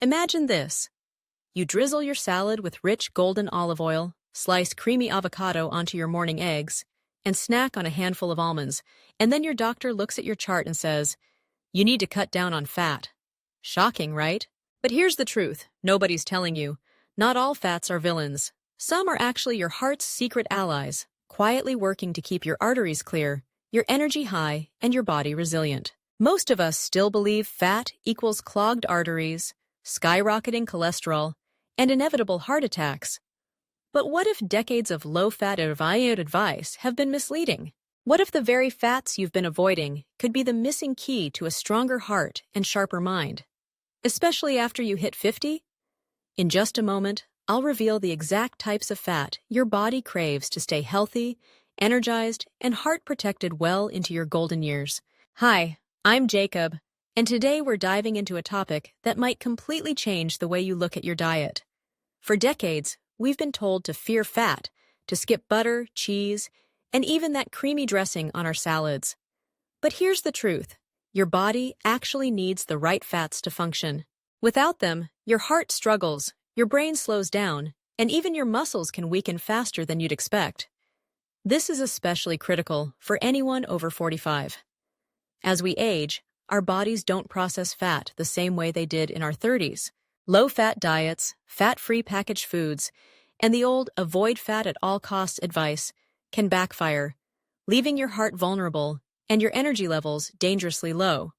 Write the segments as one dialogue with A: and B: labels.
A: Imagine this. You drizzle your salad with rich golden olive oil, slice creamy avocado onto your morning eggs, and snack on a handful of almonds, and then your doctor looks at your chart and says, "You need to cut down on fat." Shocking, right? But here's the truth. Nobody's telling you. Not all fats are villains. Some are actually your heart's secret allies, quietly working to keep your arteries clear, your energy high, and your body resilient. Most of us still believe fat equals clogged arteries, skyrocketing cholesterol, and inevitable heart attacks. But what if decades of low-fat advice have been misleading? What if the very fats you've been avoiding could be the missing key to a stronger heart and sharper mind? Especially after you hit 50? In just a moment, I'll reveal the exact types of fat your body craves to stay healthy, energized, and heart-protected well into your golden years. Hi, I'm Jacob, and today we're diving into a topic that might completely change the way you look at your diet. For decades, we've been told to fear fat, to skip butter, cheese, and even that creamy dressing on our salads. But here's the truth. Your body actually needs the right fats to function. Without them, your heart struggles, your brain slows down, and even your muscles can weaken faster than you'd expect. This is especially critical for anyone over 45. As we age, our bodies don't process fat the same way they did in our 30s. Low-fat diets, fat-free packaged foods, and the old avoid fat at all costs advice can backfire, leaving your heart vulnerable and your energy levels dangerously low.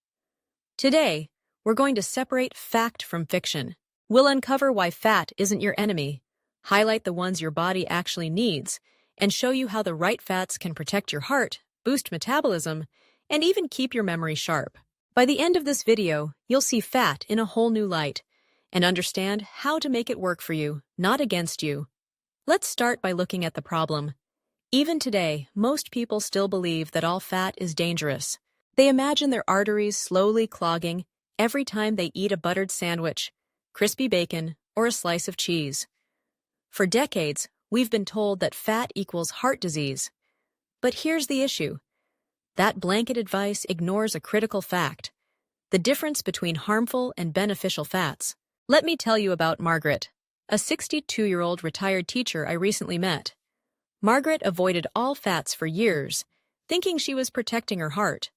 A: Today, we're going to separate fact from fiction. We'll uncover why fat isn't your enemy, highlight the ones your body actually needs, and show you how the right fats can protect your heart, boost metabolism, and even keep your memory sharp. By the end of this video, you'll see fat in a whole new light and understand how to make it work for you, not against you. Let's start by looking at the problem. Even today, most people still believe that all fat is dangerous. They imagine their arteries slowly clogging every time they eat a buttered sandwich, crispy bacon, or a slice of cheese. For decades, we've been told that fat equals heart disease. But here's the issue. That blanket advice ignores a critical fact: the difference between harmful and beneficial fats. Let me tell you about Margaret, a 62-year-old retired teacher I recently met. Margaret avoided all fats for years, thinking she was protecting her heart.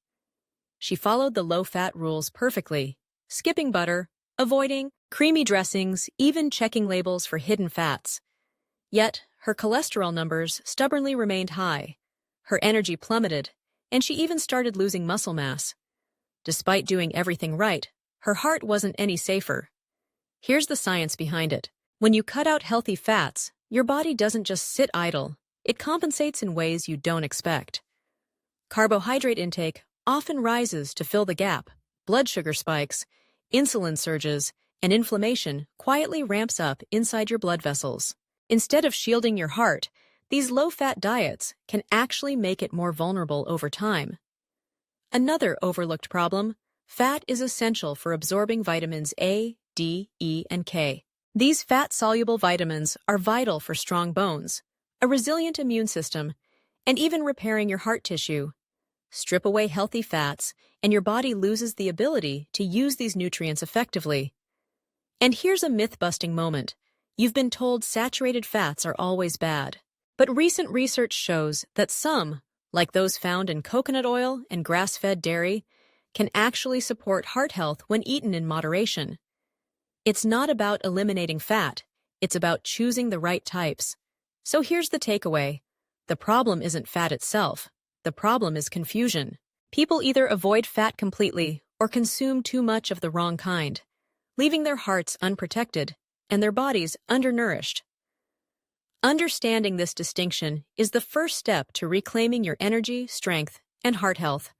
A: She followed the low-fat rules perfectly, skipping butter, avoiding creamy dressings, even checking labels for hidden fats. Yet, her cholesterol numbers stubbornly remained high. Her energy plummeted, and she even started losing muscle mass. Despite doing everything right, her heart wasn't any safer. Here's the science behind it. When you cut out healthy fats, your body doesn't just sit idle. It compensates in ways you don't expect. Carbohydrate intake often rises to fill the gap. Blood sugar spikes, insulin surges, and inflammation quietly ramps up inside your blood vessels. Instead of shielding your heart, these low-fat diets can actually make it more vulnerable over time. Another overlooked problem: fat is essential for absorbing vitamins A, D, E, and K. These fat-soluble vitamins are vital for strong bones, a resilient immune system, and even repairing your heart tissue. Strip away healthy fats, and your body loses the ability to use these nutrients effectively. And here's a myth-busting moment. You've been told saturated fats are always bad. But recent research shows that some, like those found in coconut oil and grass-fed dairy, can actually support heart health when eaten in moderation. It's not about eliminating fat, it's about choosing the right types. So here's the takeaway. The problem isn't fat itself. The problem is confusion. People either avoid fat completely or consume too much of the wrong kind, leaving their hearts unprotected and their bodies undernourished. Understanding this distinction is the first step to reclaiming your energy, strength, and heart health.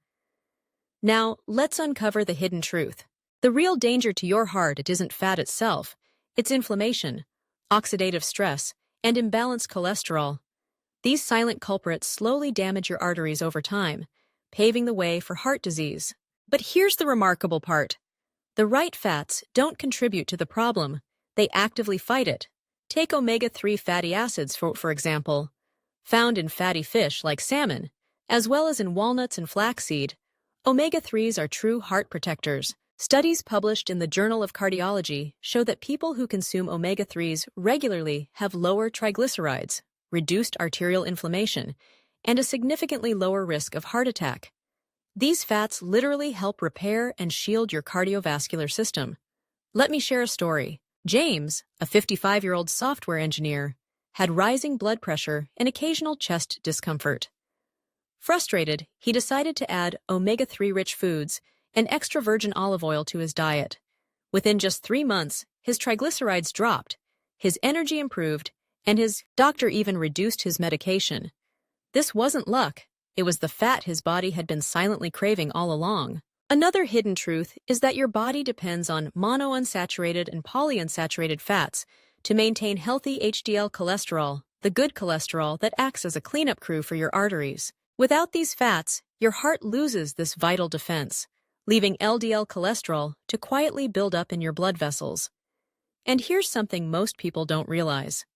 A: Now, let's uncover the hidden truth. The real danger to your heart isn't fat itself, it's inflammation, oxidative stress, and imbalanced cholesterol. These silent culprits slowly damage your arteries over time, paving the way for heart disease. But here's the remarkable part. The right fats don't contribute to the problem, they actively fight it. Take omega-3 fatty acids, for example. Found in fatty fish like salmon, as well as in walnuts and flaxseed, omega-3s are true heart protectors, Studies published in the Journal of Cardiology show that people who consume omega-3s regularly have lower triglycerides, reduced arterial inflammation, and a significantly lower risk of heart attack. These fats literally help repair and shield your cardiovascular system. Let me share a story. James, a 55-year-old software engineer, had rising blood pressure and occasional chest discomfort. Frustrated, he decided to add omega-3-rich foods and extra virgin olive oil to his diet. Within just 3 months, his triglycerides dropped, his energy improved, and his doctor even reduced his medication. This wasn't luck. It was the fat his body had been silently craving all along. Another hidden truth is that your body depends on monounsaturated and polyunsaturated fats to maintain healthy HDL cholesterol, the good cholesterol that acts as a cleanup crew for your arteries. Without these fats, your heart loses this vital defense, leaving LDL cholesterol to quietly build up in your blood vessels. And here's something most people don't realize.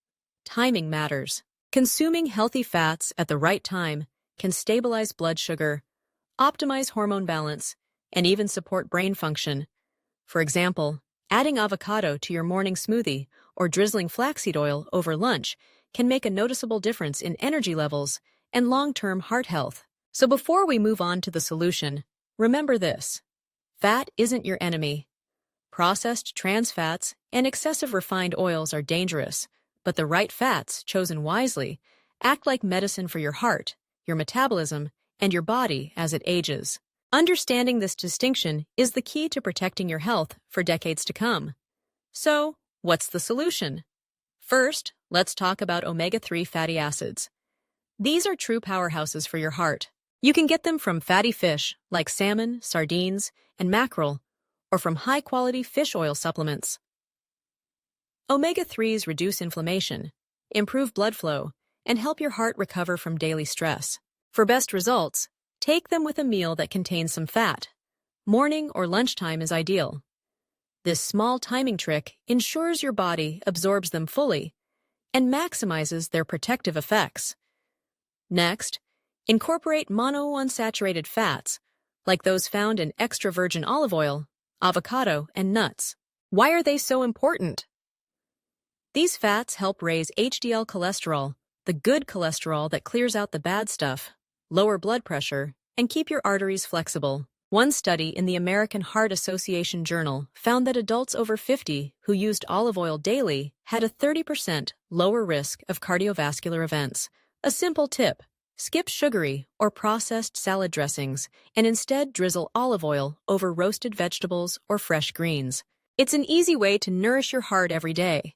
A: Timing matters. Consuming healthy fats at the right time can stabilize blood sugar, optimize hormone balance, and even support brain function. For example, adding avocado to your morning smoothie or drizzling flaxseed oil over lunch can make a noticeable difference in energy levels and long-term heart health. So before we move on to the solution, remember this. Fat isn't your enemy. Processed trans fats and excessive refined oils are dangerous, but the right fats, chosen wisely, act like medicine for your heart, your metabolism, and your body as it ages. Understanding this distinction is the key to protecting your health for decades to come. So, what's the solution? First, let's talk about omega-3 fatty acids. These are true powerhouses for your heart. You can get them from fatty fish like salmon, sardines, and mackerel, or from high-quality fish oil supplements. Omega-3s reduce inflammation, improve blood flow, and help your heart recover from daily stress. For best results, take them with a meal that contains some fat. Morning or lunchtime is ideal. This small timing trick ensures your body absorbs them fully and maximizes their protective effects. Next, incorporate monounsaturated fats, like those found in extra virgin olive oil, avocado, and nuts. Why are they so important? These fats help raise HDL cholesterol, the good cholesterol that clears out the bad stuff, lower blood pressure, and keep your arteries flexible. One study in the American Heart Association Journal found that adults over 50 who used olive oil daily had a 30% lower risk of cardiovascular events. A simple tip: skip sugary or processed salad dressings and instead drizzle olive oil over roasted vegetables or fresh greens. It's an easy way to nourish your heart every day.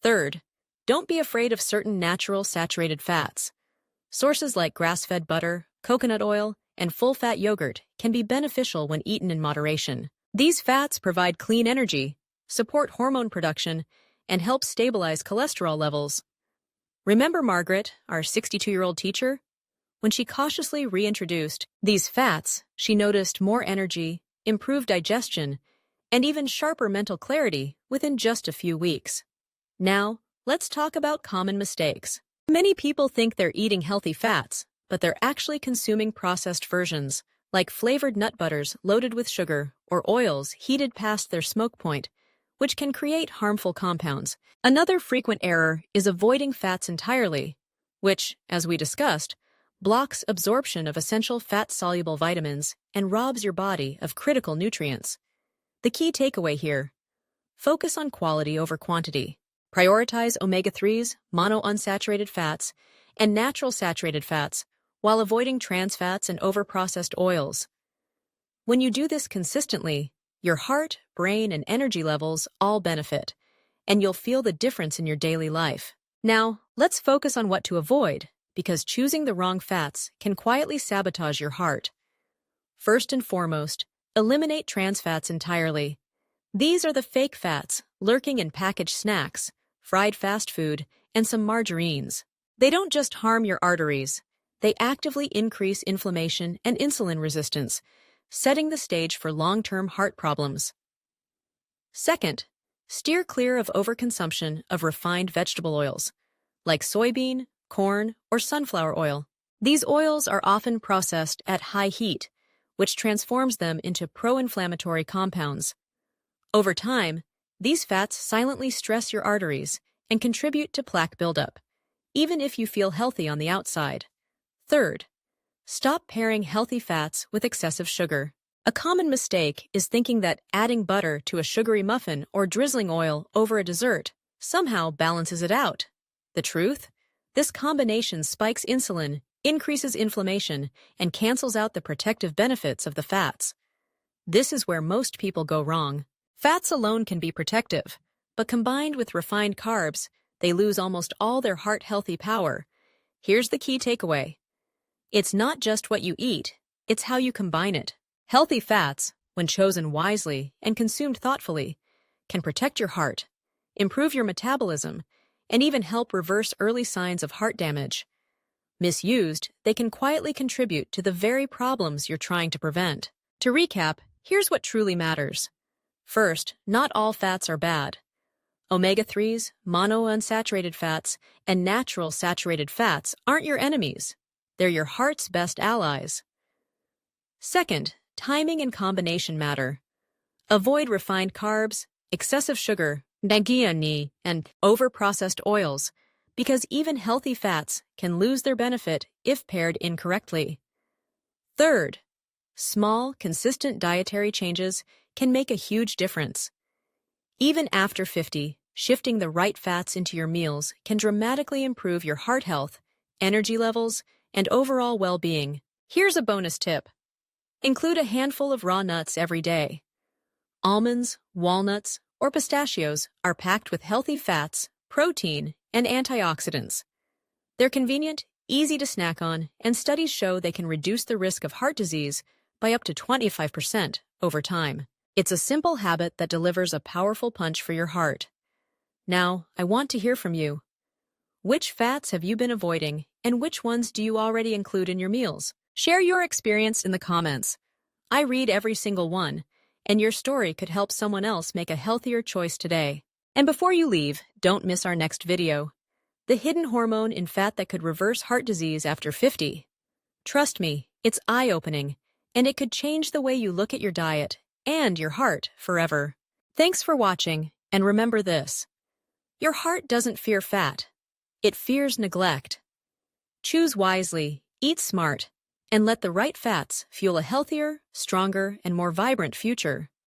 A: Third, don't be afraid of certain natural saturated fats. Sources like grass-fed butter, coconut oil, and full-fat yogurt can be beneficial when eaten in moderation. These fats provide clean energy, support hormone production, and help stabilize cholesterol levels. Remember Margaret, our 62-year-old teacher? When she cautiously reintroduced these fats, she noticed more energy, improved digestion, and even sharper mental clarity within just a few weeks. Now, let's talk about common mistakes. Many people think they're eating healthy fats, but they're actually consuming processed versions, like flavored nut butters loaded with sugar or oils heated past their smoke point, which can create harmful compounds. Another frequent error is avoiding fats entirely, which, as we discussed, blocks absorption of essential fat-soluble vitamins and robs your body of critical nutrients. The key takeaway here: focus on quality over quantity. Prioritize omega-3s, monounsaturated fats, and natural saturated fats, while avoiding trans fats and overprocessed oils. When you do this consistently, your heart, brain, and energy levels all benefit, and you'll feel the difference in your daily life. Now, let's focus on what to avoid, because choosing the wrong fats can quietly sabotage your heart. First and foremost, eliminate trans fats entirely. These are the fake fats lurking in packaged snacks, fried fast food, and some margarines. They don't just harm your arteries, they actively increase inflammation and insulin resistance, setting the stage for long-term heart problems. Second, steer clear of overconsumption of refined vegetable oils, like soybean, corn, or sunflower oil. These oils are often processed at high heat, which transforms them into pro-inflammatory compounds. Over time, these fats silently stress your arteries and contribute to plaque buildup, even if you feel healthy on the outside. Third, stop pairing healthy fats with excessive sugar. A common mistake is thinking that adding butter to a sugary muffin or drizzling oil over a dessert somehow balances it out. The truth? This combination spikes insulin, increases inflammation, and cancels out the protective benefits of the fats. This is where most people go wrong. Fats alone can be protective, but combined with refined carbs, they lose almost all their heart-healthy power. Here's the key takeaway. It's not just what you eat, it's how you combine it. Healthy fats, when chosen wisely and consumed thoughtfully, can protect your heart, improve your metabolism, and even help reverse early signs of heart damage. Misused, they can quietly contribute to the very problems you're trying to prevent. To recap, here's what truly matters. First, not all fats are bad. Omega-3s, monounsaturated fats, and natural saturated fats aren't your enemies. They're your heart's best allies. Second, timing and combination matter. Avoid refined carbs, excessive sugar, and over-processed oils, because even healthy fats can lose their benefit if paired incorrectly. Third, small, consistent dietary changes can make a huge difference. Even after 50, shifting the right fats into your meals can dramatically improve your heart health, energy levels, and overall well-being. Here's a bonus tip. Include a handful of raw nuts every day. Almonds, walnuts, or pistachios are packed with healthy fats, protein, and antioxidants. They're convenient, easy to snack on, and studies show they can reduce the risk of heart disease by up to 25% over time. It's a simple habit that delivers a powerful punch for your heart. Now, I want to hear from you. Which fats have you been avoiding, and which ones do you already include in your meals? Share your experience in the comments. I read every single one, and your story could help someone else make a healthier choice today. And before you leave, don't miss our next video. The hidden hormone in fat that could reverse heart disease after 50. Trust me, it's eye-opening, and it could change the way you look at your diet and your heart forever. Thanks for watching, and remember this. Your heart doesn't fear fat. It fears neglect. Choose wisely, eat smart, and let the right fats fuel a healthier, stronger, and more vibrant future.